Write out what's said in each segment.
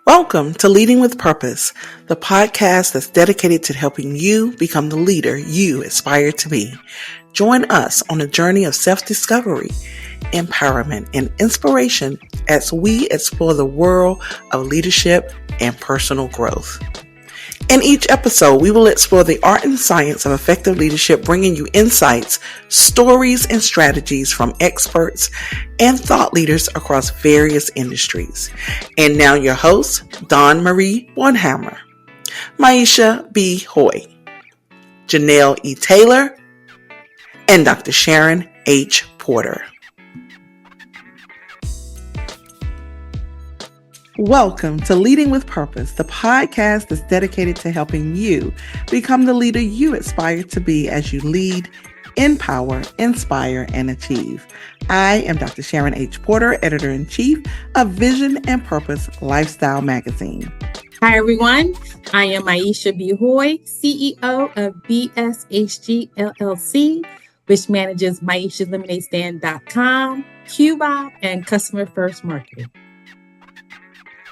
Welcome to Leading with Purpose, the podcast that's dedicated to helping you become the leader you aspire to be. Join us on a journey of self-discovery, empowerment, and inspiration as we explore the world of leadership and personal growth. In each episode, we will explore the art and science of effective leadership, bringing you insights, stories, and strategies from experts and thought leaders across various industries. And now your hosts, Dawn Marie Bornhammer, Maisha B. Hoy, Janelle E. Taylor, and Dr. Sharon H. Porter. Welcome to Leading with Purpose, the podcast that's dedicated to helping you become the leader you aspire to be as you lead, empower, inspire, and achieve. I am Dr. Sharon H. Porter, Editor-in-Chief of Vision and Purpose Lifestyle Magazine. Hi, everyone. I am Maisha B. Hoy, CEO of BSHG LLC, which manages MaishaLemonadeStand.com, QBob, and Customer First Marketing.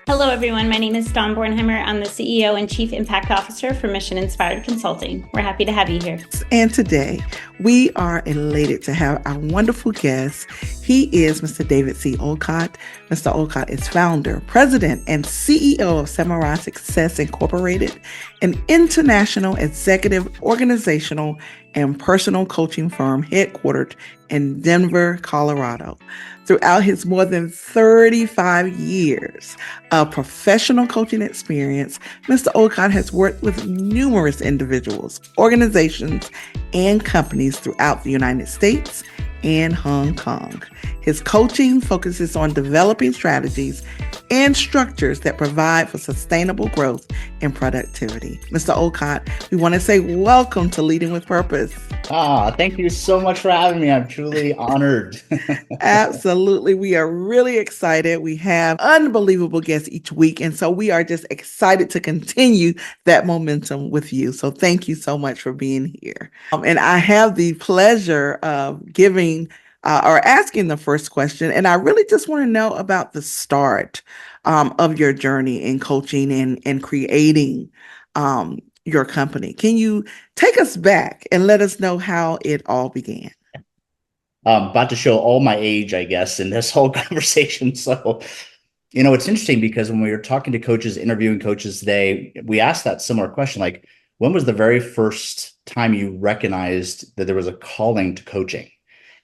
Hello, everyone. My name is Dawn Bornhammer. I'm the CEO and Chief Impact Officer for Mission Inspired Consulting. We're happy to have you here. And today, we are elated to have our wonderful guest. He is Mr. David C. Olcott. Mr. Olcott is founder, president, and CEO of Samurai Success Incorporated, an international executive, organizational, and personal coaching firm headquartered in Denver, Colorado. Throughout his more than 35 years of professional coaching experience, Mr. Olcott has worked with numerous individuals, organizations, and companies throughout the United States and Hong Kong. His coaching focuses on developing strategies and structures that provide for sustainable growth and productivity. Mr. Olcott, we want to say welcome to Leading with Purpose. Thank you so much for having me. I'm truly honored. Absolutely. We are really excited. We have unbelievable guests each week. And so we are just excited to continue that momentum with you. So thank you so much for being here. And I have the pleasure of giving or asking the first question. And I really just want to know about the start of your journey in coaching and creating your company. Can you take us back and let us know how it all began? I'm about to show all my age, I guess, in this whole conversation. So, it's interesting because when we were talking to coaches, interviewing coaches today, we asked that similar question, like, when was the very first time you recognized that there was a calling to coaching?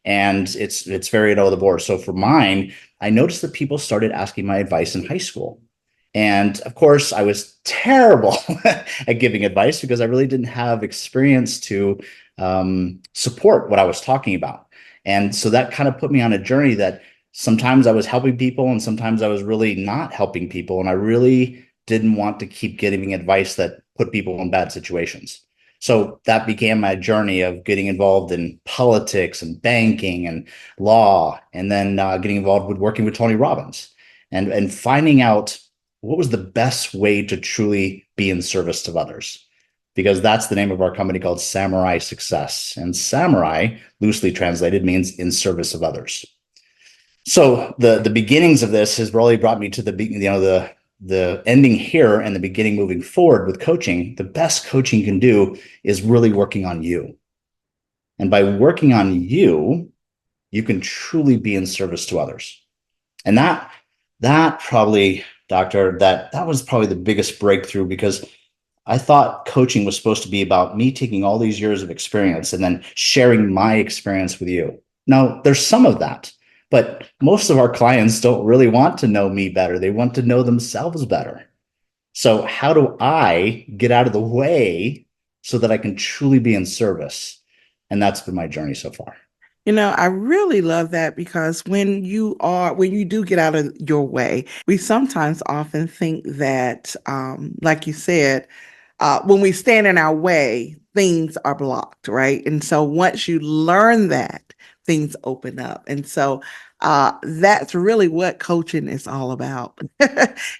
And it's very all the board. So for mine, I noticed that people started asking my advice in high school. And of course, I was terrible at giving advice because I really didn't have experience to support what I was talking about. And so that kind of put me on a journey that sometimes I was helping people and sometimes I was really not helping people. And I really didn't want to keep giving advice that put people in bad situations. So that began my journey of getting involved in politics and banking and law, and then getting involved with working with Tony Robbins and finding out what was the best way to truly be in service to others, because that's the name of our company called Samurai Success. And Samurai, loosely translated, means in service of others. So the beginnings of this has really brought me to the ending here and the beginning moving forward with coaching. The best coaching can do is really working on you. And by working on you, you can truly be in service to others. And that probably, Doctor, that was probably the biggest breakthrough, because I thought coaching was supposed to be about me taking all these years of experience and then sharing my experience with you. Now, there's some of that, but most of our clients don't really want to know me better. They want to know themselves better. So how do I get out of the way so that I can truly be in service? And that's been my journey so far. I really love that, because when you do get out of your way, we sometimes often think that, like you said, when we stand in our way, things are blocked, right? And so once you learn that, things open up. And so that's really what coaching is all about,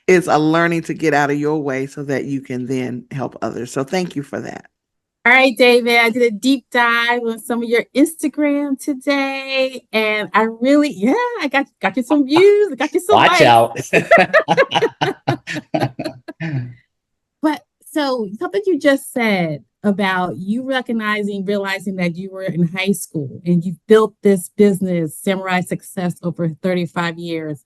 is a learning to get out of your way so that you can then help others. So thank you for that. All right, David, I did a deep dive on some of your Instagram today, and I really, I got you some views. I got you some Watch likes. out. So something you just said about you realizing that you were in high school and you built this business, Samurai Success, over 35 years.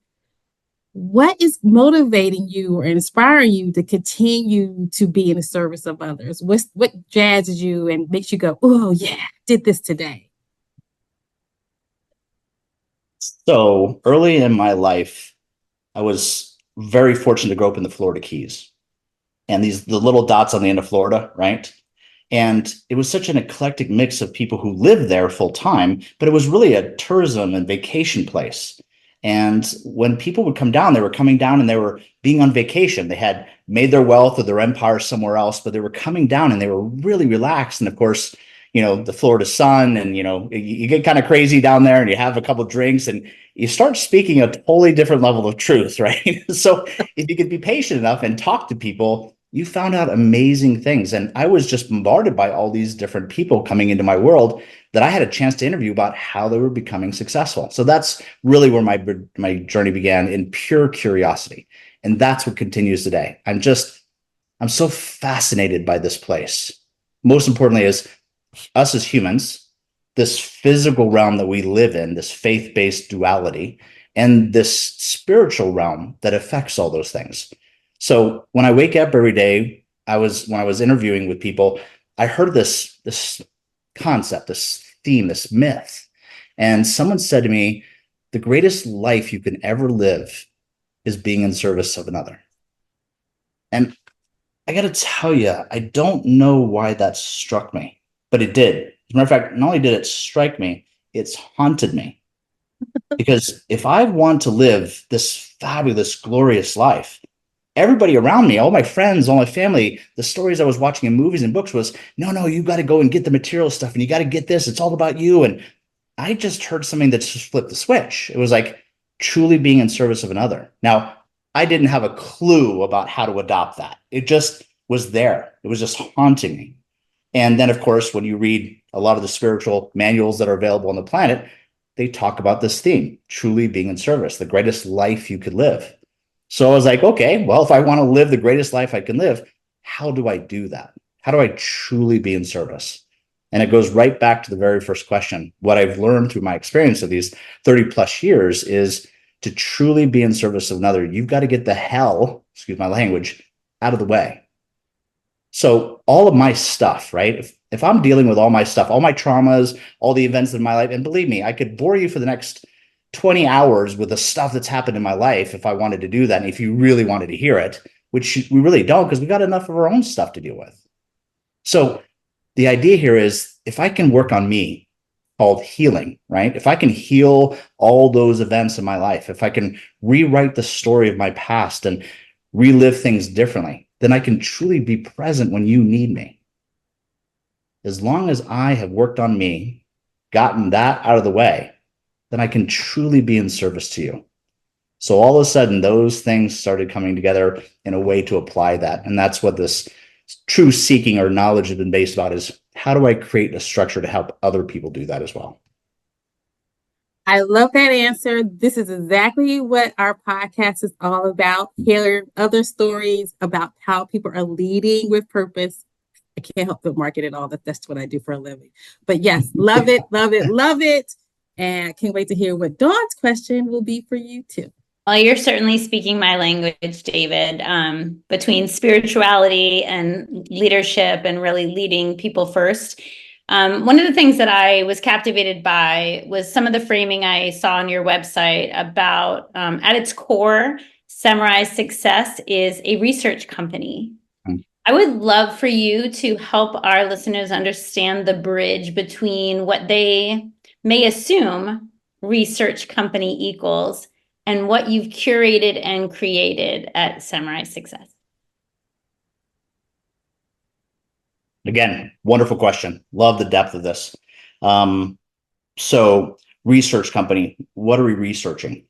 What is motivating you or inspiring you to continue to be in the service of others? What jazzes you and makes you go, oh yeah, did this today? So early in my life, I was very fortunate to grow up in the Florida Keys, and the little dots on the end of Florida, right? And it was such an eclectic mix of people who lived there full time, but it was really a tourism and vacation place. And when people would come down, they were coming down and they were being on vacation. They had made their wealth or their empire somewhere else, but they were coming down and they were really relaxed. And of course, the Florida sun, and you get kind of crazy down there and you have a couple of drinks and you start speaking a totally different level of truth, right? So if you could be patient enough and talk to people, you found out amazing things. And I was just bombarded by all these different people coming into my world that I had a chance to interview about how they were becoming successful. So that's really where my journey began, in pure curiosity. And that's what continues today. I'm so fascinated by this place. Most importantly is us as humans, this physical realm that we live in, this faith-based duality, and this spiritual realm that affects all those things. So when I wake up every day, when I was interviewing with people, I heard this concept, this theme, this myth. And someone said to me, the greatest life you can ever live is being in service of another. And I got to tell you, I don't know why that struck me, but it did. As a matter of fact, not only did it strike me, it's haunted me. Because if I want to live this fabulous, glorious life, everybody around me, all my friends, all my family, the stories I was watching in movies and books was, no, you got to go and get the material stuff and you got to get this. It's all about you. And I just heard something that just flipped the switch. It was like truly being in service of another. Now, I didn't have a clue about how to adopt that. It just was there. It was just haunting me. And then, of course, when you read a lot of the spiritual manuals that are available on the planet, they talk about this theme, truly being in service, the greatest life you could live. So I was like, okay, well, if I want to live the greatest life I can live, how do I do that? How do I truly be in service? And it goes right back to the very first question. What I've learned through my experience of these 30 plus years is to truly be in service of another, you've got to get the hell, excuse my language, out of the way. So all of my stuff, right? If I'm dealing with all my stuff, all my traumas, all the events in my life, and believe me, I could bore you for the next 20 hours with the stuff that's happened in my life if I wanted to do that. And if you really wanted to hear it, which we really don't, because we got enough of our own stuff to deal with. So the idea here is, if I can work on me, called healing, right? If I can heal all those events in my life, if I can rewrite the story of my past and relive things differently, then I can truly be present when you need me. As long as I have worked on me, gotten that out of the way, then I can truly be in service to you. So all of a sudden, those things started coming together in a way to apply that. And that's what this true seeking or knowledge has been based about, is how do I create a structure to help other people do that as well? I love that answer. This is exactly what our podcast is all about, hearing other stories about how people are leading with purpose. I can't help but market it all. That's what I do for a living. But yes, love it, love it, love it. And I can't wait to hear what Dawn's question will be for you too. Well, you're certainly speaking my language, David, between spirituality and leadership and really leading people first. One of the things that I was captivated by was some of the framing I saw on your website about, at its core, Samurai Success is a research company. I would love for you to help our listeners understand the bridge between what they may assume research company equals and what you've curated and created at Samurai Success. Again, wonderful question. Love the depth of this. So research company, what are we researching?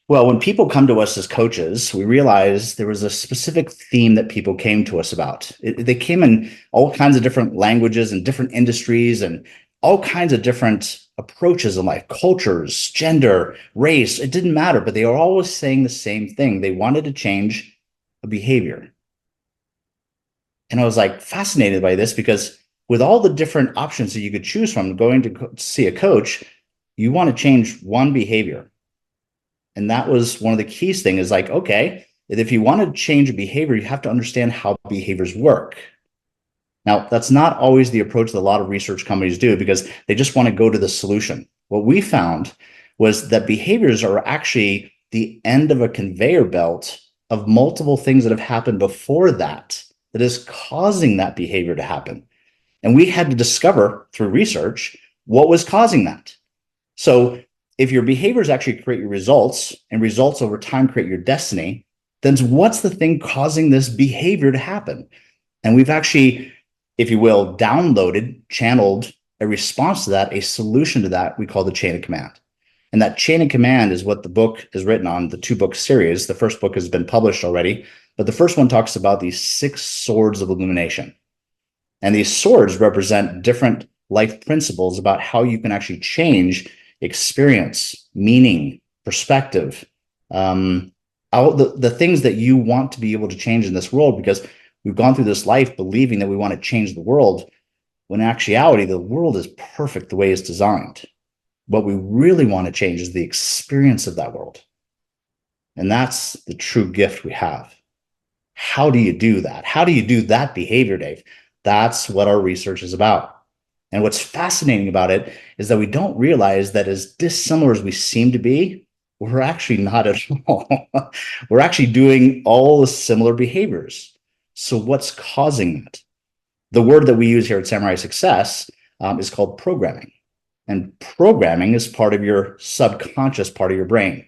Well, when people come to us as coaches, we realize there was a specific theme that people came to us about. They came in all kinds of different languages and different industries and all kinds of different approaches in life, cultures, gender, race, it didn't matter, but they were always saying the same thing. They wanted to change a behavior. And I was like fascinated by this because with all the different options that you could choose from going to see a coach, you want to change one behavior. And that was one of the keys thing is like, okay, if you want to change a behavior, you have to understand how behaviors work. Now, that's not always the approach that a lot of research companies do because they just want to go to the solution. What we found was that behaviors are actually the end of a conveyor belt of multiple things that have happened before that is causing that behavior to happen. And we had to discover through research what was causing that. So if your behaviors actually create your results and results over time create your destiny, then what's the thing causing this behavior to happen? And we've actually, if you will, downloaded, channeled a response to that, a solution to that we call the chain of command. And that chain of command is what the book is written on, the 2-book series. The first book has been published already, but the first one talks about these 6 swords of illumination. And these swords represent different life principles about how you can actually change experience, meaning, perspective, the things that you want to be able to change in this world, because we've gone through this life believing that we want to change the world, when in actuality, the world is perfect the way it's designed. What we really want to change is the experience of that world. And that's the true gift we have. How do you do that? How do you do that behavior, Dave? That's what our research is about. And what's fascinating about it is that we don't realize that as dissimilar as we seem to be, we're actually not at all. We're actually doing all the similar behaviors. So what's causing that? The word that we use here at Samurai Success is called programming. And programming is part of your subconscious part of your brain,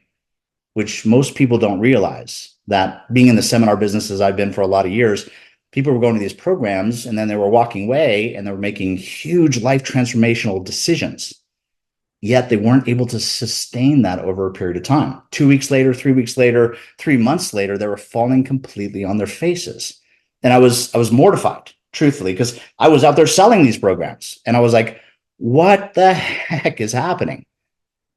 which most people don't realize. That being in the seminar business as I've been for a lot of years, people were going to these programs and then they were walking away and they were making huge life transformational decisions. Yet they weren't able to sustain that over a period of time. 2 weeks later, 3 weeks later, 3 months later, they were falling completely on their faces. And I was mortified, truthfully, because I was out there selling these programs. And I was like, what the heck is happening?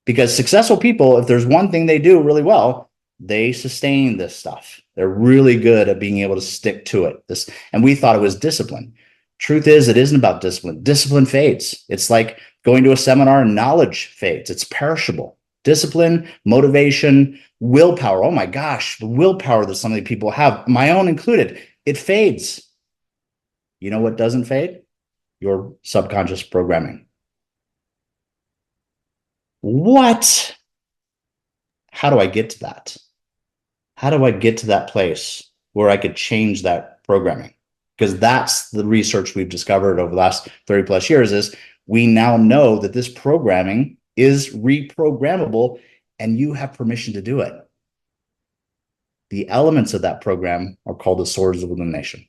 Because successful people, if there's one thing they do really well, they sustain this stuff. They're really good at being able to stick to it. And we thought it was discipline. Truth is, it isn't about discipline. Discipline fades. It's like going to a seminar and knowledge fades. It's perishable. Discipline, motivation, willpower. Oh my gosh, the willpower that some of the people have, my own included, it fades. You know what doesn't fade? Your subconscious programming. What? How do I get to that? How do I get to that place where I could change that programming? Because that's the research we've discovered over the last 30 plus years is we now know that this programming is reprogrammable and you have permission to do it. The elements of that program are called the swords of illumination.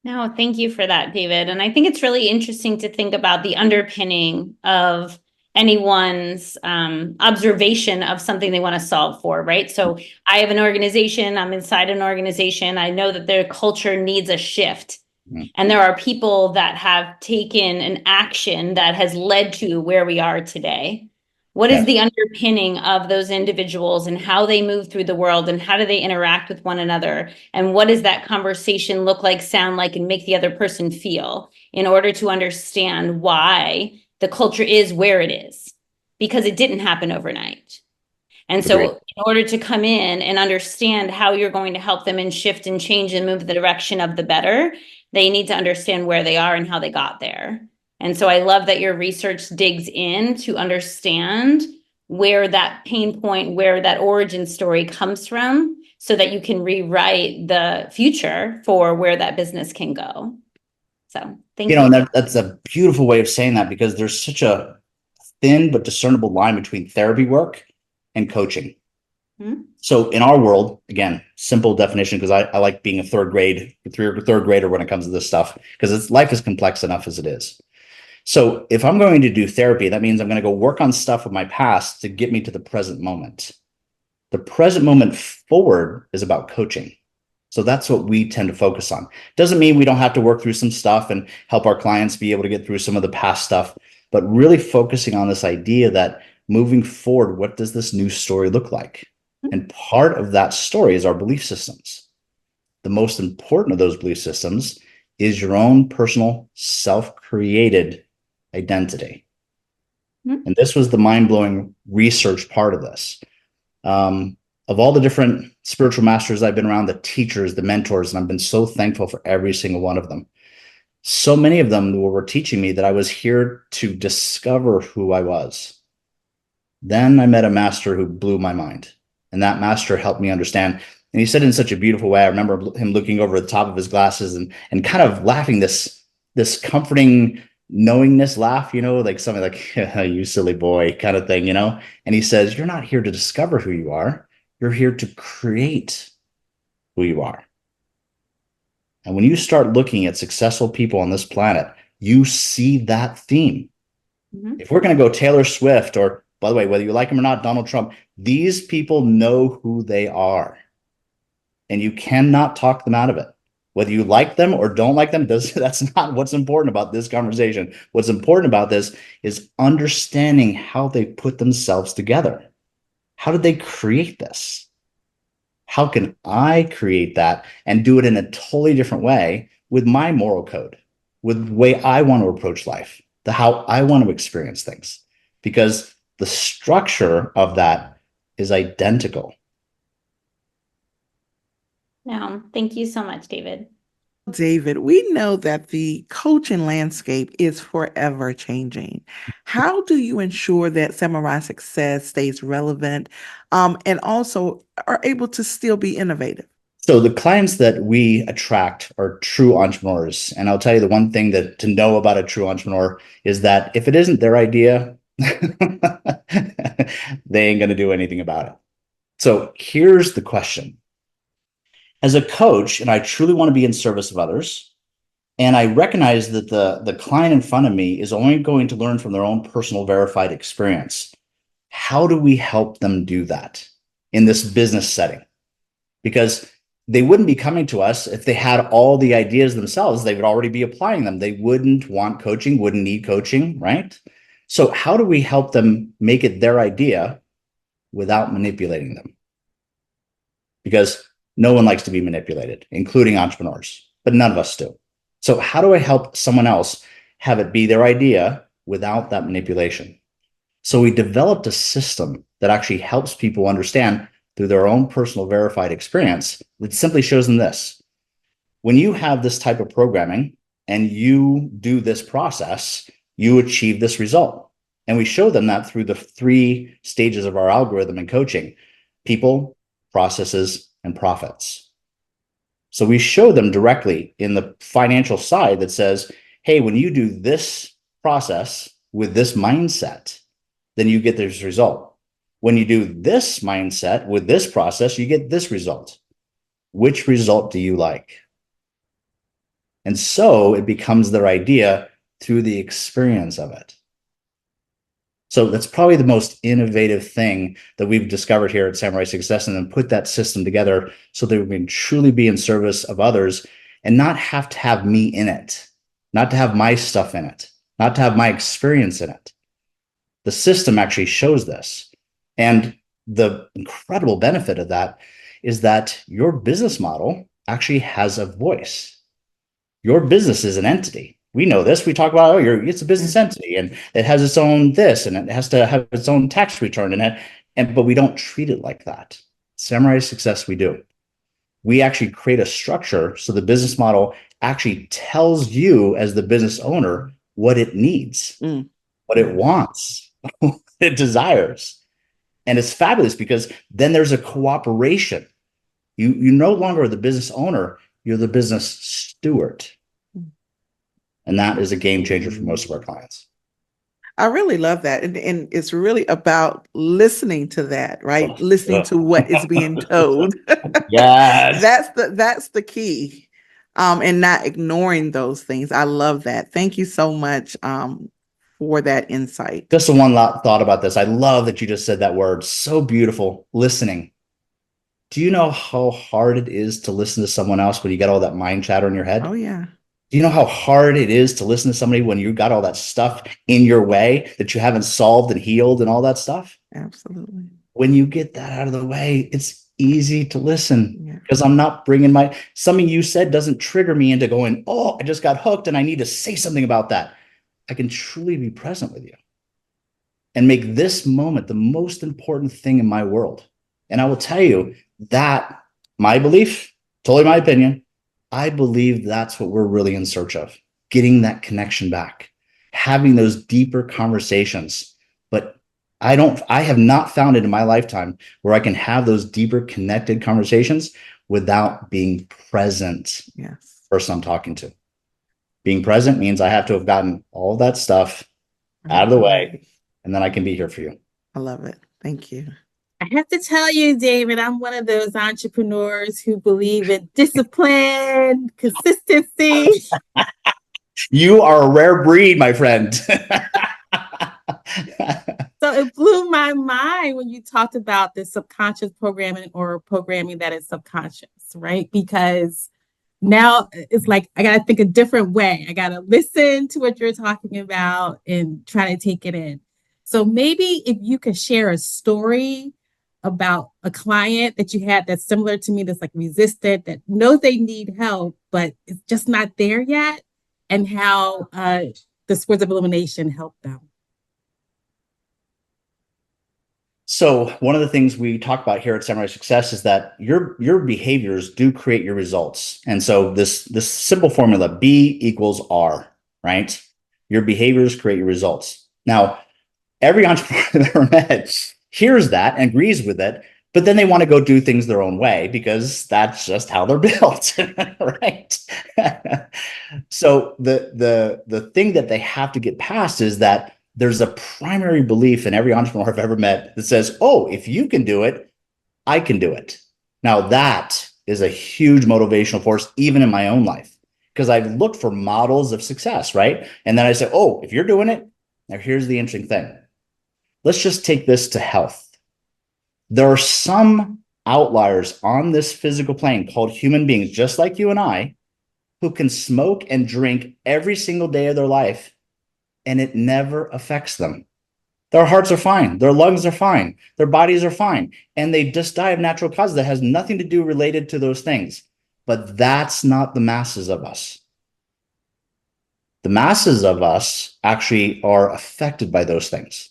No, thank you for that, David. And I think it's really interesting to think about the underpinning of anyone's observation of something they want to solve for, right? So I have an organization, I'm inside an organization, I know that their culture needs a shift. And there are people that have taken an action that has led to where we are today. What is the underpinning of those individuals and how they move through the world and how do they interact with one another? And what does that conversation look like, sound like, and make the other person feel in order to understand why the culture is where it is? Because it didn't happen overnight. And so in order to come in and understand how you're going to help them and shift and change and move the direction of the better, they need to understand where they are and how they got there. And so I love that your research digs in to understand where that pain point, where that origin story comes from, so that you can rewrite the future for where that business can go. So thank you. And that's a beautiful way of saying that, because there's such a thin but discernible line between therapy work and coaching. So in our world, again, simple definition, because I like being a third grader when it comes to this stuff, because life is complex enough as it is. So if I'm going to do therapy, that means I'm going to go work on stuff of my past to get me to the present moment. The present moment forward is about coaching. So that's what we tend to focus on. Doesn't mean we don't have to work through some stuff and help our clients be able to get through some of the past stuff, but really focusing on this idea that moving forward, what does this new story look like? And part of that story is our belief systems. the most important of those belief systems is your own personal self-created identity. And this was the mind-blowing research part of this. Of all the different spiritual masters I've been around, the teachers, the mentors, and I've been so thankful for every single one of them. So many of them were teaching me that I was here to discover who I was. Then I met a master who blew my mind, and that master helped me understand. And he said it in such a beautiful way. I remember him looking over the top of his glasses and kind of laughing this comforting knowingness laugh, like something like, you silly boy kind of thing, And he says, you're not here to discover who you are. You're here to create who you are. And when you start looking at successful people on this planet, you see that theme. If we're going to go Taylor Swift, or by the way, whether you like him or not, Donald Trump, these people know who they are. And you cannot talk them out of it. Whether you like them or don't like them, that's not what's important about this conversation. What's important about this is understanding how they put themselves together. How did they create this? How can I create that and do it in a totally different way with my moral code, with the way I want to approach life, how I want to experience things? Because the structure of that is identical. No, thank you so much, David. David, we know that the coaching landscape is forever changing. How do you ensure that Samurai Success stays relevant and also are able to still be innovative? So the clients that we attract are true entrepreneurs. And I'll tell you the one thing that to know about a true entrepreneur is that if it isn't their idea, they ain't going to do anything about it. So here's the question. As a coach, and I truly want to be in service of others, and I recognize that the client in front of me is only going to learn from their own personal verified experience. How do we help them do that in this business setting? Because they wouldn't be coming to us if they had all the ideas themselves. They would already be applying them. They wouldn't want coaching, wouldn't need coaching, right? So how do we help them make it their idea without manipulating them? Because no one likes to be manipulated, including entrepreneurs, but none of us do. So how do I help someone else have it be their idea without that manipulation? So we developed a system that actually helps people understand through their own personal verified experience. It simply shows them this. When you have this type of programming and you do this process, you achieve this result. And we show them that through the 3 stages of our algorithm in coaching: people, processes, and profits. So we show them directly in the financial side that says, hey, when you do this process with this mindset, then you get this result. When you do this mindset with this process, you get this result. Which result do you like? And so it becomes their idea through the experience of it. So that's probably the most innovative thing that we've discovered here at Samurai Success, and then put that system together so that we can truly be in service of others and not have to have me in it, not to have my stuff in it, not to have my experience in it. The system actually shows this. And the incredible benefit of that is that your business model actually has a voice. Your business is an entity. We know this. We talk about, it's a business entity and it has its own this, and it has to have its own tax return in it. But we don't treat it like that. Samurai Success, we do. We actually create a structure so the business model actually tells you as the business owner what it needs, what it wants, what it desires. And it's fabulous because then there's a cooperation. You no longer are the business owner, you're the business steward. And that is a game changer for most of our clients. I really love that. And it's really about listening to that, right? Listening to what is being told. Yes. That's the key. And not ignoring those things. I love that. Thank you so much for that insight. Just a one thought about this. I love that you just said that word. So beautiful. Listening. Do you know how hard it is to listen to someone else when you get all that mind chatter in your head? Oh, yeah. Do you know how hard it is to listen to somebody when you got all that stuff in your way that you haven't solved and healed and all that stuff? Absolutely. When you get that out of the way, easy to listen Yeah. because I'm not bringing something you said doesn't trigger me into going, oh, I just got hooked and I need to say something about that. I can truly be present with you and make this moment the most important thing in my world. And I will tell you that my belief, totally my opinion, I believe that's what we're really in search of, getting that connection back, having those deeper conversations. But I have not found it in my lifetime where I can have those deeper connected conversations without being present. Yes. Person I'm talking to. Being present means I have to have gotten all that stuff out of the way, and then I can be here for you. I love it. Thank you. I have to tell you, David, I'm one of those entrepreneurs who believe in discipline, consistency. You are a rare breed, my friend. So it blew my mind when you talked about the subconscious programming or programming that is subconscious, right? Because now it's like I got to think a different way. I got to listen to what you're talking about and try to take it in. So maybe if you could share a story about a client that you had that's similar to me, that's like resistant, that knows they need help, but it's just not there yet, and how the Swords of Illumination helped them. So one of the things we talk about here at Samurai Success is that your behaviors do create your results. And so this simple formula, B equals R, right? Your behaviors create your results. Now, every entrepreneur I've ever met hears that and agrees with it, but then they want to go do things their own way because that's just how they're built, right? So the thing that they have to get past is that there's a primary belief in every entrepreneur I've ever met that says, oh, if you can do it, I can do it. Now that is a huge motivational force, even in my own life, because I've looked for models of success, right? And then I say, oh, if you're doing it, now here's the interesting thing. Let's just take this to health. There are some outliers on this physical plane called human beings, just like you and I, who can smoke and drink every single day of their life, and it never affects them. Their hearts are fine. Their lungs are fine. Their bodies are fine. And they just die of natural causes that has nothing to do related to those things. But that's not the masses of us. The masses of us actually are affected by those things.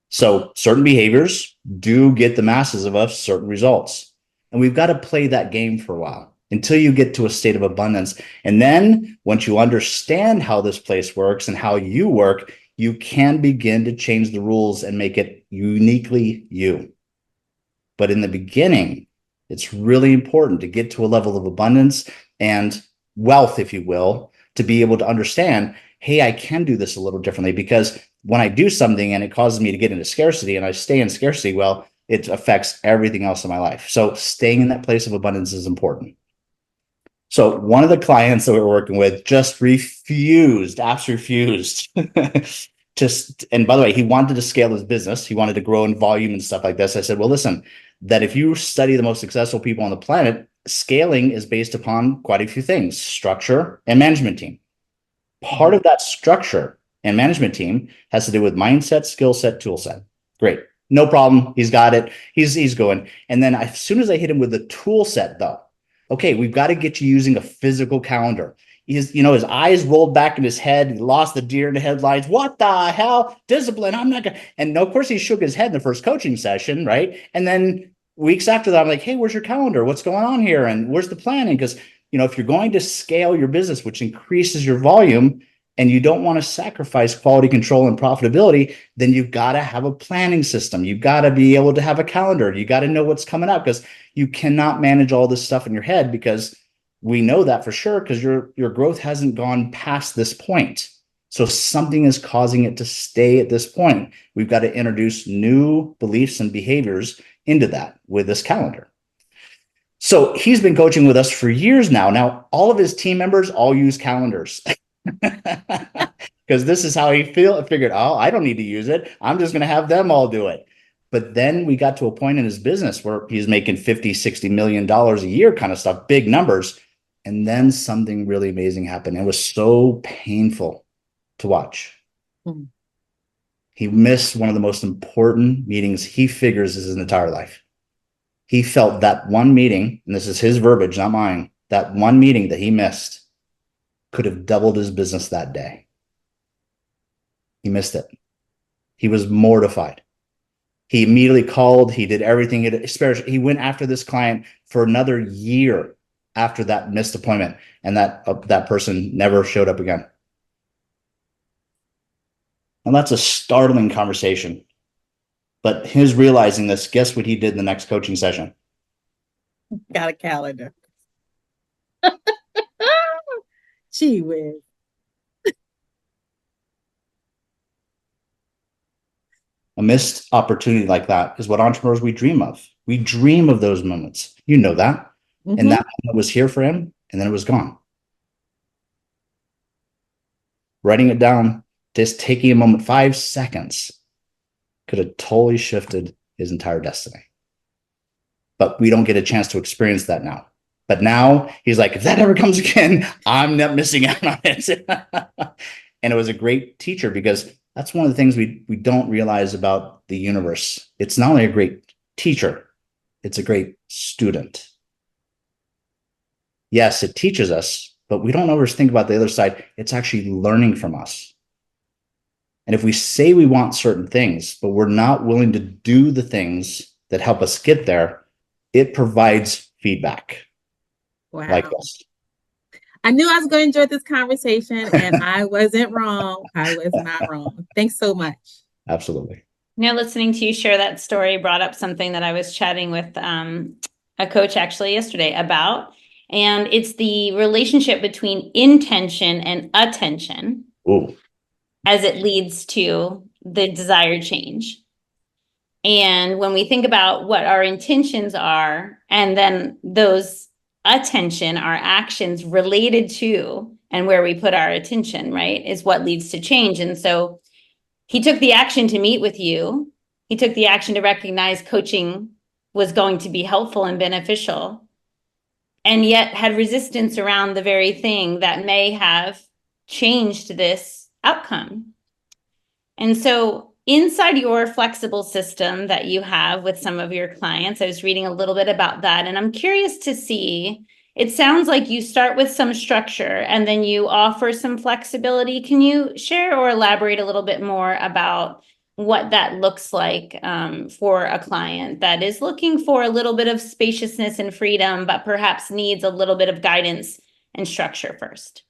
So certain behaviors do get the masses of us certain results. And we've got to play that game for a while until you get to a state of abundance. And then once you understand how this place works and how you work, you can begin to change the rules and make it uniquely you. But in the beginning, it's really important to get to a level of abundance and wealth, if you will, to be able to understand, hey, I can do this a little differently, because when I do something and it causes me to get into scarcity and I stay in scarcity, well, it affects everything else in my life. So staying in that place of abundance is important. So one of the clients that we're working with just refused, absolutely refused. And by the way, he wanted to scale his business. He wanted to grow in volume and stuff like this. I said, well, listen, that if you study the most successful people on the planet, scaling is based upon quite a few things: structure and management team. Part of that structure and management team has to do with mindset, skill set, tool set. Great. No problem. He's got it. He's going. And then as soon as I hit him with the tool set, though, okay, we've got to get you using a physical calendar. His eyes rolled back in his head. He lost the deer in the headlights. What the hell? Discipline. I'm not going to. And of course, he shook his head in the first coaching session, right? And then weeks after that, I'm like, hey, where's your calendar? What's going on here? And where's the planning? Because, if you're going to scale your business, which increases your volume, and you don't want to sacrifice quality control and profitability, then you've got to have a planning system. You've got to be able to have a calendar. You got to know what's coming up, because you cannot manage all this stuff in your head, because we know that for sure, because your growth hasn't gone past this point. So something is causing it to stay at this point. We've got to introduce new beliefs and behaviors into that with this calendar. So he's been coaching with us for years now. Now, all of his team members all use calendars. Because this is how he figured, oh, I don't need to use it. I'm just going to have them all do it. But then we got to a point in his business where he's making $50-60 million a year kind of stuff, big numbers. And then something really amazing happened. It was so painful to watch. Mm-hmm. He missed one of the most important meetings he figures is his entire life. He felt that one meeting, and this is his verbiage, not mine, that one meeting that he missed could have doubled his business that day. He missed it. He was mortified. He immediately called. He did everything. He went after this client for another year after that missed appointment, and that person never showed up again. And that's a startling conversation. But his realizing this, guess what he did in the next coaching session? Got a calendar. Gee whiz. A missed opportunity like that is what entrepreneurs we dream of. We dream of those moments. You know that. Mm-hmm. And that moment was here for him, and then it was gone. Writing it down, just taking a moment, 5 seconds, could have totally shifted his entire destiny. But we don't get a chance to experience that now. But now he's like, if that ever comes again, I'm not missing out on it. And it was a great teacher, because that's one of the things we don't realize about the universe. It's not only a great teacher, it's a great student. Yes, it teaches us, but we don't always think about the other side. It's actually learning from us. And if we say we want certain things, but we're not willing to do the things that help us get there, it provides feedback. Wow. Like this. I knew I was going to enjoy this conversation, and I wasn't wrong. I was not wrong. Thanks so much. Absolutely. Listening to you share that story brought up something that I was chatting with a coach actually yesterday about, and it's the relationship between intention and attention. Ooh. As it leads to the desired change. And when we think about what our intentions are, and then those attention, our actions related to, and where we put our attention, right, is what leads to change. And so he took the action to meet with you. He took the action to recognize coaching was going to be helpful and beneficial, and yet had resistance around the very thing that may have changed this outcome. And so inside your flexible system that you have with some of your clients, I was reading a little bit about that, and I'm curious to see, it sounds like you start with some structure and then you offer some flexibility. Can you share or elaborate a little bit more about what that looks like for a client that is looking for a little bit of spaciousness and freedom, but perhaps needs a little bit of guidance and structure first?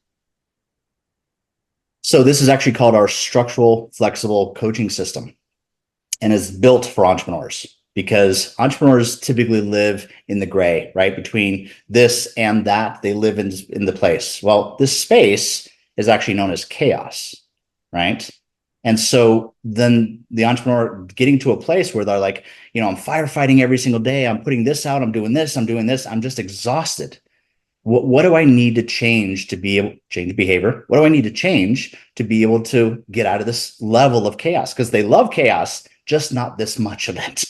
So this is actually called our structural flexible coaching system, and is built for entrepreneurs, because entrepreneurs typically live in the gray, right? Between this and that, they live in the place. Well, this space is actually known as chaos, right? And so then the entrepreneur getting to a place where they're like, I'm firefighting every single day. I'm putting this out. I'm doing this. I'm just exhausted. What do I need to change to be able to change behavior? What do I need to change to be able to get out of this level of chaos? Because they love chaos, just not this much of it.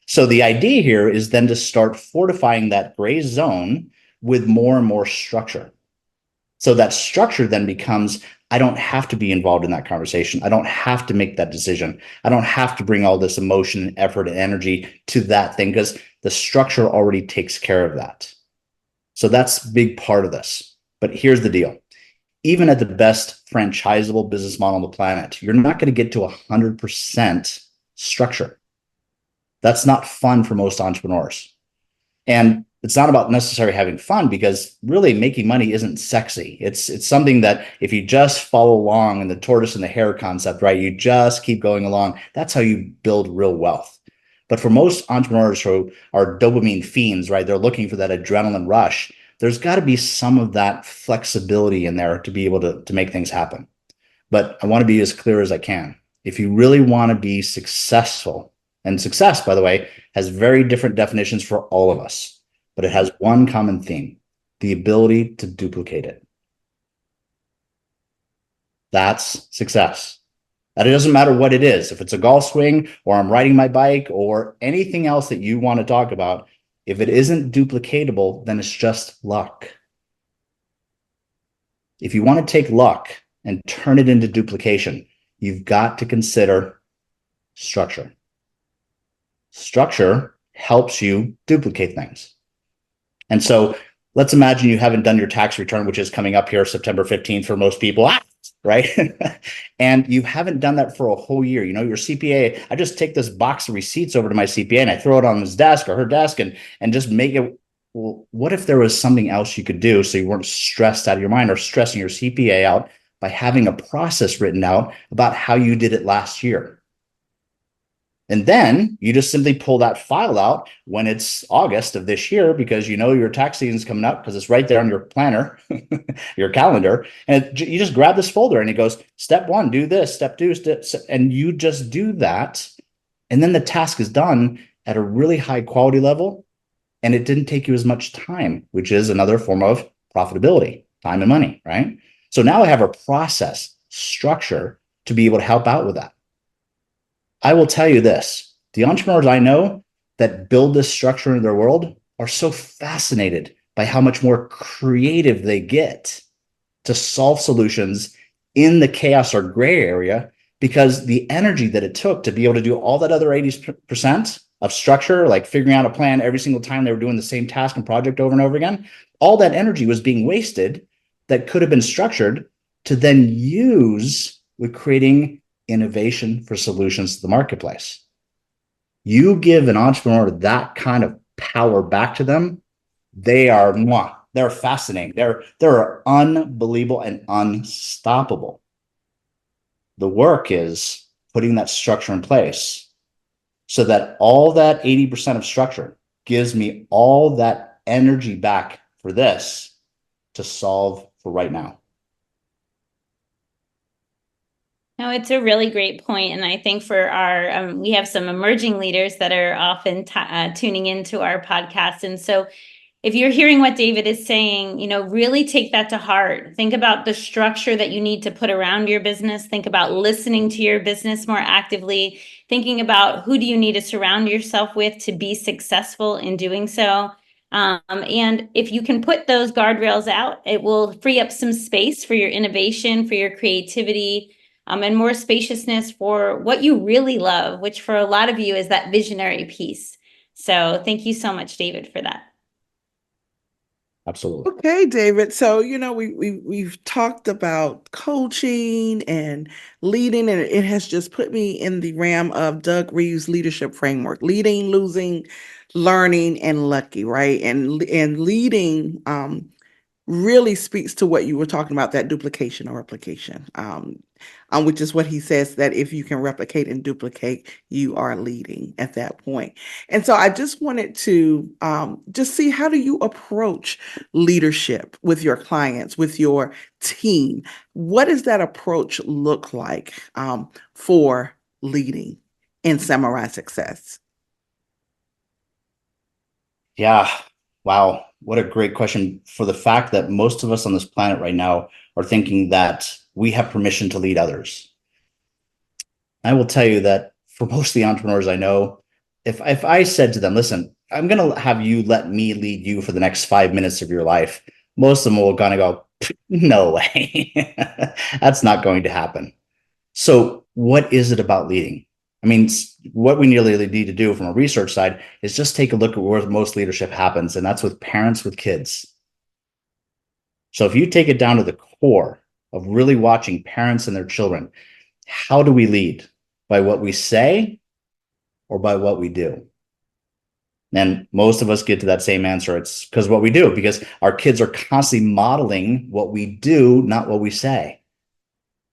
So the idea here is then to start fortifying that gray zone with more and more structure. So that structure then becomes, I don't have to be involved in that conversation. I don't have to make that decision. I don't have to bring all this emotion, effort, and energy to that thing, because the structure already takes care of that. So that's a big part of this. But here's the deal. Even at the best franchisable business model on the planet, you're not going to get to 100% structure. That's not fun for most entrepreneurs. And it's not about necessarily having fun, because really making money isn't sexy. It's something that if you just follow along in the tortoise and the hare concept, right? You just keep going along. That's how you build real wealth. But for most entrepreneurs who are dopamine fiends, right? They're looking for that adrenaline rush. There's got to be some of that flexibility in there to be able to make things happen. But I want to be as clear as I can. If you really want to be successful, and success, by the way, has very different definitions for all of us, but it has one common theme: the ability to duplicate it. That's success. That it doesn't matter what it is. If it's a golf swing, or I'm riding my bike, or anything else that you want to talk about, if it isn't duplicatable, then it's just luck. If you want to take luck and turn it into duplication, you've got to consider structure. Structure helps you duplicate things. And so let's imagine you haven't done your tax return, which is coming up here September 15th for most people, right? And you haven't done that for a whole year. You know, your CPA, I just take this box of receipts over to my CPA and I throw it on his desk or her desk and just make it. Well, what if there was something else you could do so you weren't stressed out of your mind or stressing your CPA out by having a process written out about how you did it last year? And then you just simply pull that file out when it's August of this year, because you know your tax season is coming up because it's right there on your planner, your calendar. And you just grab this folder and it goes, step one, do this, step two, and you just do that. And then the task is done at a really high quality level. And it didn't take you as much time, which is another form of profitability, time and money, right? So now I have a process structure to be able to help out with that. I will tell you this, the entrepreneurs I know that build this structure in their world are so fascinated by how much more creative they get to solve solutions in the chaos or gray area, because the energy that it took to be able to do all that other 80% of structure, like figuring out a plan every single time they were doing the same task and project over and over again, all that energy was being wasted that could have been structured to then use with creating innovation for solutions to the marketplace. You give an entrepreneur that kind of power back to them, they're fascinating. They're unbelievable and unstoppable. The work is putting that structure in place so that all that 80% of structure gives me all that energy back for this to solve for right now. No, it's a really great point. And I think for our, we have some emerging leaders that are often tuning into our podcast. And so if you're hearing what David is saying, you know, really take that to heart. Think about the structure that you need to put around your business. Think about listening to your business more actively, thinking about who do you need to surround yourself with to be successful in doing so. And if you can put those guardrails out, it will free up some space for your innovation, for your creativity, and more spaciousness for what you really love, which for a lot of you is that visionary piece. So thank you so much, David, for that. Absolutely. Okay, David. So, you know, we've talked about coaching and leading, and it has just put me in the realm of Doug Reeves' leadership framework: leading, losing, learning, and lucky, right? And leading really speaks to what you were talking about, that duplication or replication, which is what he says, that if you can replicate and duplicate, you are leading at that point. And so I just wanted to just see, how do you approach leadership with your clients, with your team? What does that approach look like for leading in Samurai Success? Yeah. Wow. What a great question, for the fact that most of us on this planet right now are thinking that we have permission to lead others. I will tell you that for most of the entrepreneurs I know, if I said to them, listen, I'm going to have you let me lead you for the next 5 minutes of your life, most of them will kind of go, no way. That's not going to happen. So what is it about leading? I mean, what we nearly need to do from a research side is just take a look at where most leadership happens, and that's with parents with kids. So if you take it down to the core of really watching parents and their children, how do we lead? By what we say or by what we do? And most of us get to that same answer. It's because what we do, because our kids are constantly modeling what we do, not what we say.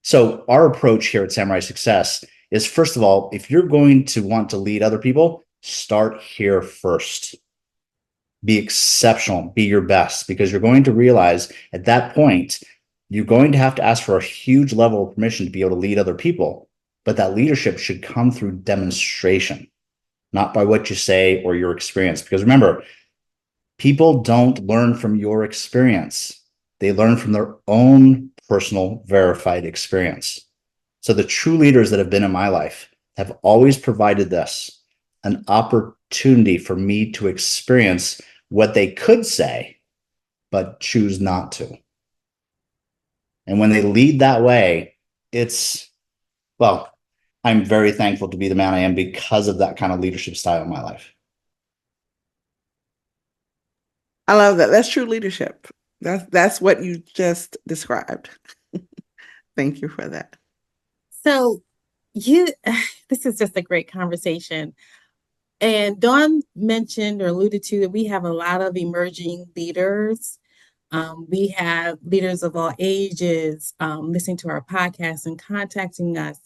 So our approach here at Samurai Success is, first of all, if you're going to want to lead other people, start here first. Be exceptional, be your best, because you're going to realize at that point, you're going to have to ask for a huge level of permission to be able to lead other people. But that leadership should come through demonstration, not by what you say or your experience. Because remember, people don't learn from your experience. They learn from their own personal verified experience. So the true leaders that have been in my life have always provided this, an opportunity for me to experience what they could say, but choose not to. And when they lead that way, well, I'm very thankful to be the man I am because of that kind of leadership style in my life. I love that. That's true leadership. That's what you just described. Thank you for that. So you, this is just a great conversation. And Dawn mentioned or alluded to that we have a lot of emerging leaders. We have leaders of all ages listening to our podcast and contacting us.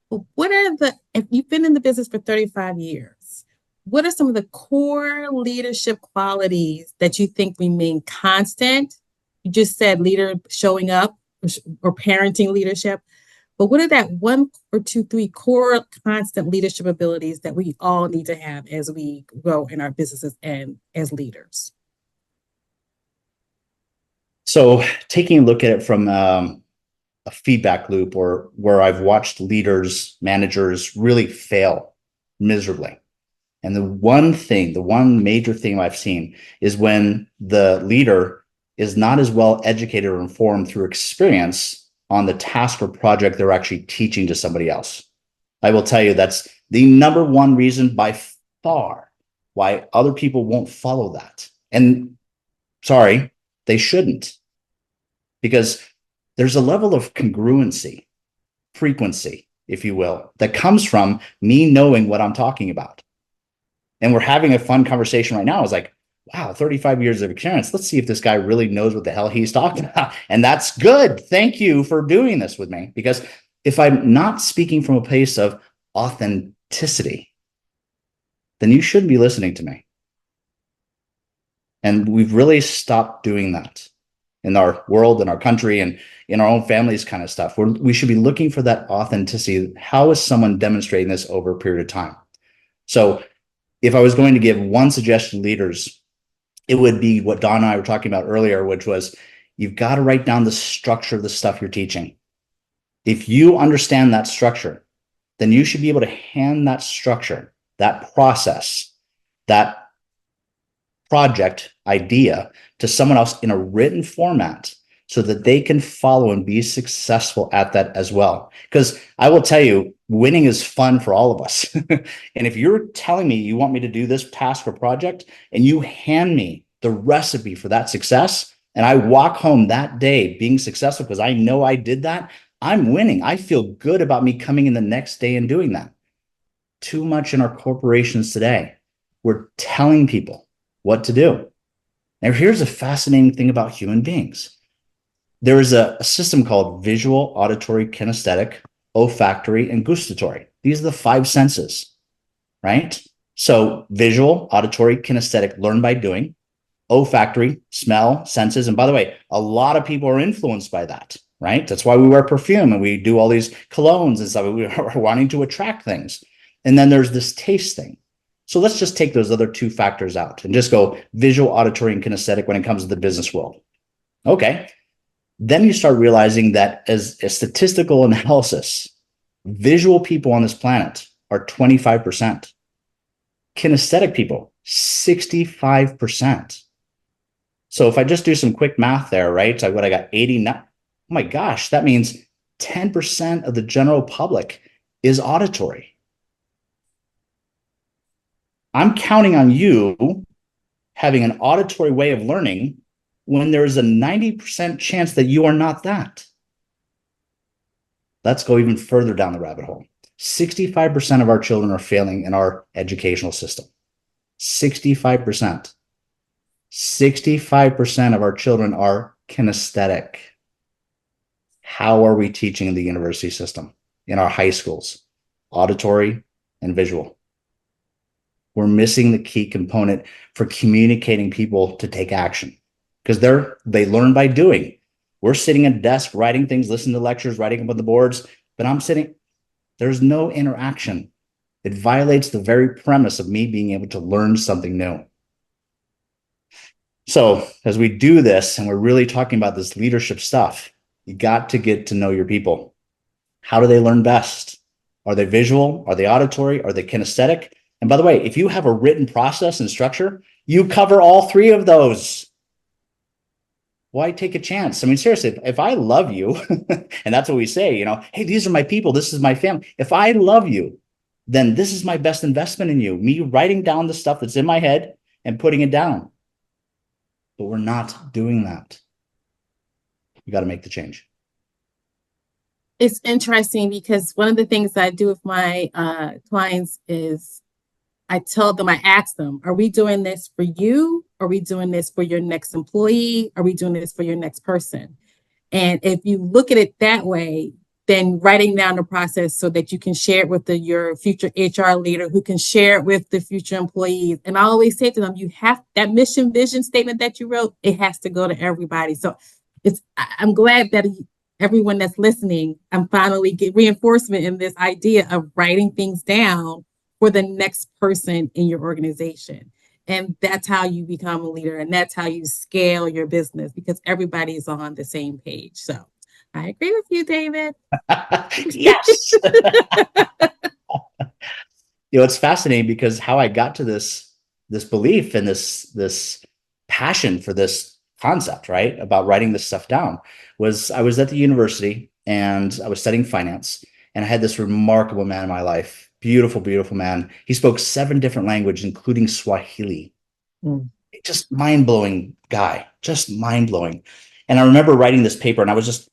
What are if you've been in the business for 35 years, what are some of the core leadership qualities that you think remain constant? You just said leader showing up or parenting leadership. But what are that 1 or 2, 3 core constant leadership abilities that we all need to have as we grow in our businesses and as leaders? So taking a look at it from a feedback loop, or where I've watched leaders, managers really fail miserably. And the one major thing I've seen is when the leader is not as well educated or informed through experience on the task or project they're actually teaching to somebody else. I will tell you that's the number one reason by far why other people won't follow that. And sorry, they shouldn't, because there's a level of congruency, frequency, if you will, that comes from me knowing what I'm talking about. And we're having a fun conversation right now. I was like, wow, 35 years of experience. Let's see if this guy really knows what the hell he's talking about. And that's good. Thank you for doing this with me. Because if I'm not speaking from a place of authenticity, then you shouldn't be listening to me. And we've really stopped doing that in our world, in our country, and in our own families kind of stuff. We should be looking for that authenticity. How is someone demonstrating this over a period of time? So if I was going to give one suggestion to leaders, it would be what Don and I were talking about earlier, which was you've got to write down the structure of the stuff you're teaching. If you understand that structure, then you should be able to hand that structure, that process, that project idea to someone else in a written format so that they can follow and be successful at that as well. Because I will tell you, winning is fun for all of us. And if you're telling me you want me to do this task or project and you hand me the recipe for that success, and I walk home that day being successful because I know I did that, I'm winning. I feel good about me coming in the next day and doing that. Too much in our corporations today, we're telling people what to do. Now, here's a fascinating thing about human beings. There is a system called visual, auditory, kinesthetic, olfactory, and gustatory. These are the 5 senses, right? So visual, auditory, kinesthetic, learn by doing. Olfactory, smell, senses. And by the way, a lot of people are influenced by that, right? That's why we wear perfume and we do all these colognes and stuff. We are wanting to attract things. And then there's this taste thing. So let's just take those other 2 factors out and just go visual, auditory, and kinesthetic when it comes to the business world. Okay. Then you start realizing that as a statistical analysis, visual people on this planet are 25%. Kinesthetic people, 65%. So if I just do some quick math there, right? So I got 80 now. Oh my gosh, that means 10% of the general public is auditory. I'm counting on you having an auditory way of learning when there's a 90% chance that you are not that. Let's go even further down the rabbit hole. 65% of our children are failing in our educational system. 65%. 65% of our children are kinesthetic. How are we teaching in the university system, in our high schools? Auditory and visual. We're missing the key component for communicating people to take action, because they learn by doing. We're sitting at a desk, writing things, listening to lectures, writing them on the boards, but there's no interaction. It violates the very premise of me being able to learn something new. So as we do this, and we're really talking about this leadership stuff, you got to get to know your people. How do they learn best? Are they visual? Are they auditory? Are they kinesthetic? And by the way, if you have a written process and structure, you cover all 3 of those. Why take a chance? I mean, seriously, if I love you, and that's what we say, hey, these are my people, this is my family. If I love you, then this is my best investment in you. Me writing down the stuff that's in my head and putting it down. but we're not doing that. You got to make the change. It's interesting because one of the things I do with my clients is I ask them, are we doing this for you? Are we doing this for your next employee? Are we doing this for your next person? And if you look at it that way, then writing down the process so that you can share it with your future HR leader who can share it with the future employees. And I always say to them, you have that mission vision statement that you wrote, it has to go to everybody. So I'm glad that everyone that's listening, I'm finally get reinforcement in this idea of writing things down for the next person in your organization. And that's how you become a leader. And that's how you scale your business because everybody is on the same page. So I agree with you, David. Yes. It's fascinating because how I got to this belief and this passion for this concept, right, about writing this stuff down, was I was at the university and I was studying finance, and I had this remarkable man in my life, beautiful, beautiful man. He spoke 7 different languages, including Swahili. Just mind-blowing guy, just mind-blowing. And I remember writing this paper, and I was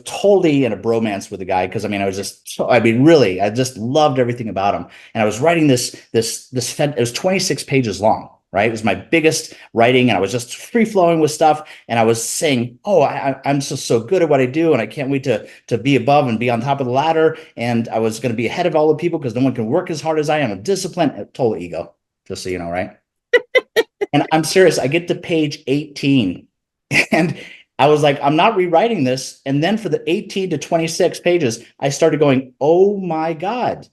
totally in a bromance with the guy because really, I just loved everything about him. And I was writing this it was 26 pages long, right? It was my biggest writing, and I was just free flowing with stuff. And I was saying, oh, I'm so good at what I do, and I can't wait to be above and be on top of the ladder. And I was going to be ahead of all the people because no one can work as hard as I am. I'm disciplined, total ego, just so you know, right? And I'm serious. I get to page 18, and I was like, I'm not rewriting this. And then for the 18 to 26 pages, I started going, oh my God,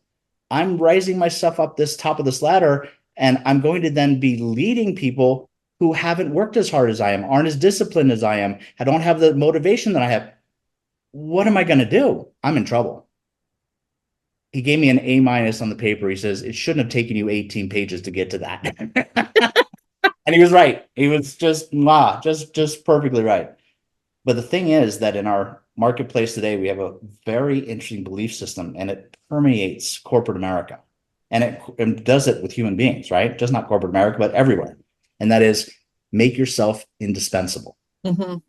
I'm rising myself up this top of this ladder. And I'm going to then be leading people who haven't worked as hard as I am, aren't as disciplined as I am, I don't have the motivation that I have. What am I going to do? I'm in trouble. He gave me an A- on the paper. He says, it shouldn't have taken you 18 pages to get to that. And he was right. He was just perfectly right. But the thing is that in our marketplace today, we have a very interesting belief system, and it permeates corporate America. And it does it with human beings, right? Just not corporate America, but everywhere. And that is, make yourself indispensable. When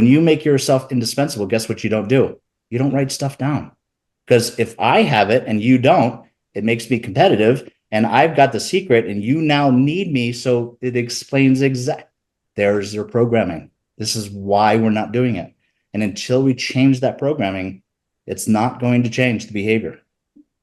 you make yourself indispensable, guess what you don't do? You don't write stuff down. Because if I have it and you don't, it makes me competitive, and I've got the secret and you now need me. So it explains there's your programming. This is why we're not doing it. And until we change that programming, it's not going to change the behavior.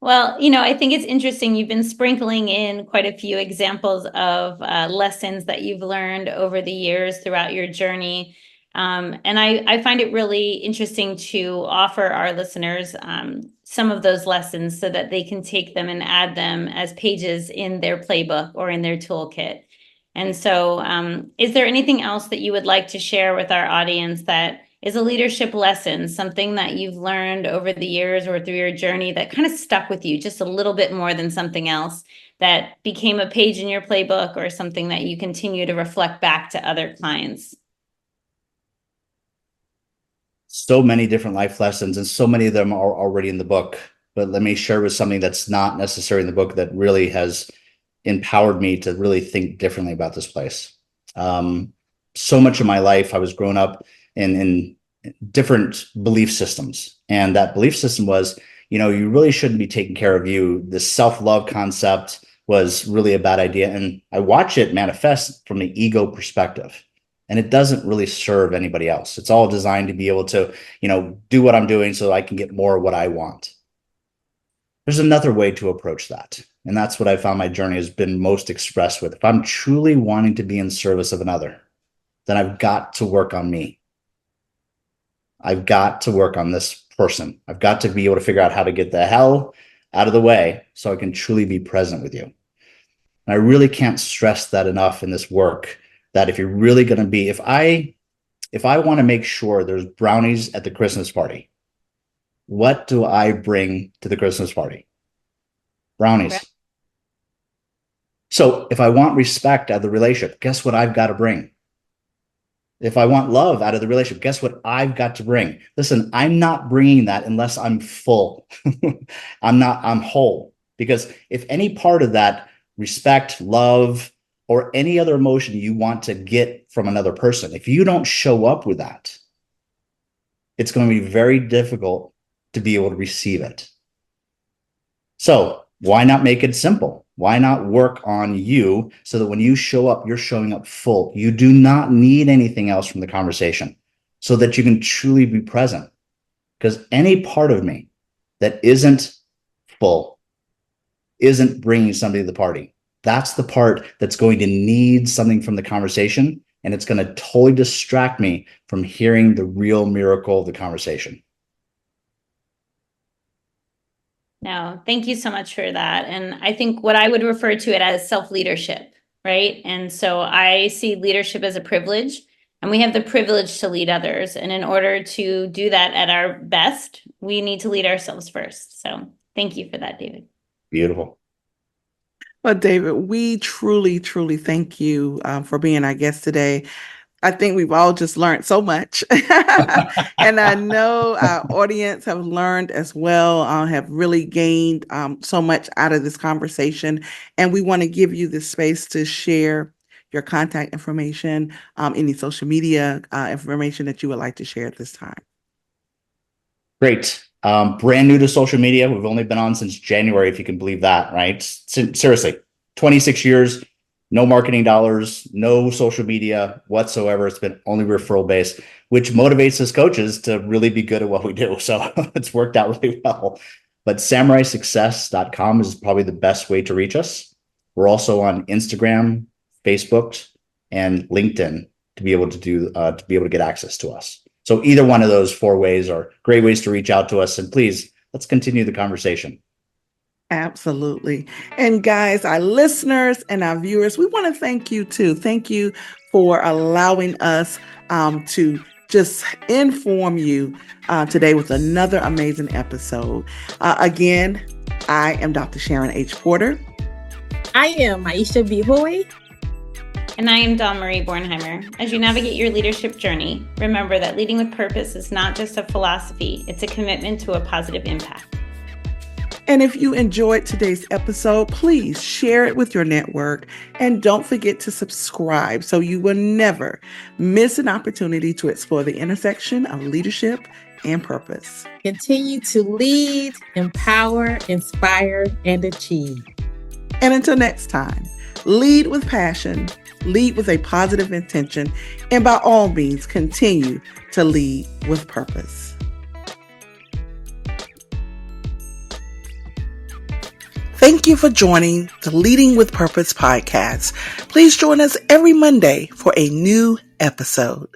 Well, I think it's interesting. You've been sprinkling in quite a few examples of lessons that you've learned over the years throughout your journey. And I find it really interesting to offer our listeners some of those lessons so that they can take them and add them as pages in their playbook or in their toolkit. And so is there anything else that you would like to share with our audience that is a leadership lesson, something that you've learned over the years or through your journey that kind of stuck with you just a little bit more than something else, that became a page in your playbook or something that you continue to reflect back to other clients? So many different life lessons, and so many of them are already in the book. But let me share with something that's not necessarily in the book that really has empowered me to really think differently about this place. So much of my life, I was growing up in different belief systems. And that belief system was, you really shouldn't be taking care of you. The self-love concept was really a bad idea. And I watch it manifest from an ego perspective. And it doesn't really serve anybody else. It's all designed to be able to, do what I'm doing so I can get more of what I want. There's another way to approach that. And that's what I found my journey has been most expressed with. If I'm truly wanting to be in service of another, then I've got to work on me. I've got to work on this person. I've got to be able to figure out how to get the hell out of the way so I can truly be present with you. And I really can't stress that enough in this work, that if you're really going to be, if I want to make sure there's brownies at the Christmas party, what do I bring to the Christmas party? Brownies. Right. So if I want respect out of the relationship, guess what I've got to bring? If I want love out of the relationship, guess what I've got to bring? Listen, I'm not bringing that unless I'm full. I'm whole. Because if any part of that respect, love, or any other emotion you want to get from another person, if you don't show up with that, it's going to be very difficult to be able to receive it. So why not make it simple? Why not work on you so that when you show up, you're showing up full? You do not need anything else from the conversation so that you can truly be present. Because any part of me that isn't full, isn't bringing somebody to the party, that's the part that's going to need something from the conversation, and it's going to totally distract me from hearing the real miracle of the conversation. No, thank you so much for that. And I think what I would refer to it as self-leadership, right? And so I see leadership as a privilege, and we have the privilege to lead others. And in order to do that at our best, we need to lead ourselves first. So thank you for that, David. Beautiful. Well, David, we truly, truly thank you for being our guest today. I think we've all just learned so much. And I know our audience have learned as well, have really gained so much out of this conversation. And we want to give you the space to share your contact information, any social media information that you would like to share at this time. Great. Brand new to social media. We've only been on since January, if you can believe that, right? Seriously, 26 years. No marketing dollars, no social media whatsoever. It's been only referral based, which motivates us coaches to really be good at what we do. So it's worked out really well. But samuraisuccess.com is probably the best way to reach us. We're also on Instagram, Facebook, and LinkedIn to be able to get access to us. So either one of those 4 ways are great ways to reach out to us. And please, let's continue the conversation. Absolutely. And guys, our listeners and our viewers, we want to thank you too. Thank you for allowing us to just inform you today with another amazing episode. Again, I am Dr. Sharon H. Porter. I am Aisha B. Hoy. And I am Dawn Marie Bornheimer. As you navigate your leadership journey, remember that leading with purpose is not just a philosophy, it's a commitment to a positive impact. And if you enjoyed today's episode, please share it with your network, and don't forget to subscribe so you will never miss an opportunity to explore the intersection of leadership and purpose. Continue to lead, empower, inspire, and achieve. And until next time, lead with passion, lead with a positive intention, and by all means, continue to lead with purpose. Thank you for joining the Leading with Purpose podcast. Please join us every Monday for a new episode.